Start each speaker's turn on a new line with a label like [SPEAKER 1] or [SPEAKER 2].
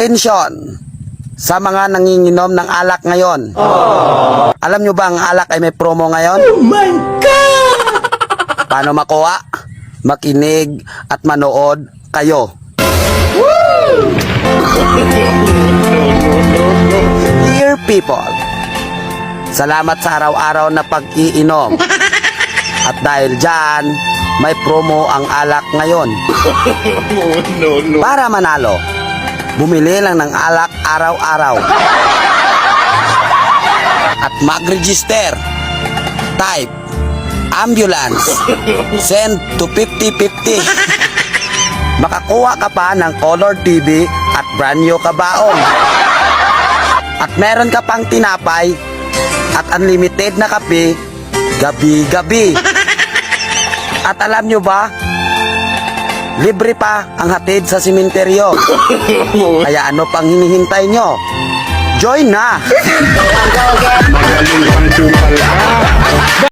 [SPEAKER 1] Attention sa mga nanginginom ng alak ngayon. Alam nyo ba ang alak ay may promo ngayon?
[SPEAKER 2] Oh my God!
[SPEAKER 1] Paano makuha? Makinig at manood kayo. Dear people, salamat sa araw-araw na pag-iinom. At dahil dyan, may promo ang alak ngayon. Para manalo, bumili lang ng alak araw-araw. At mag-register. Type ambulance. Send to 5050. Makakuha ka pa ng color TV at brand new kabaong. At meron ka pang tinapay at unlimited na kape gabi-gabi. At alam nyo ba, libre pa ang hatid sa simenteryo. Kaya ano pang hinihintay nyo? Join na!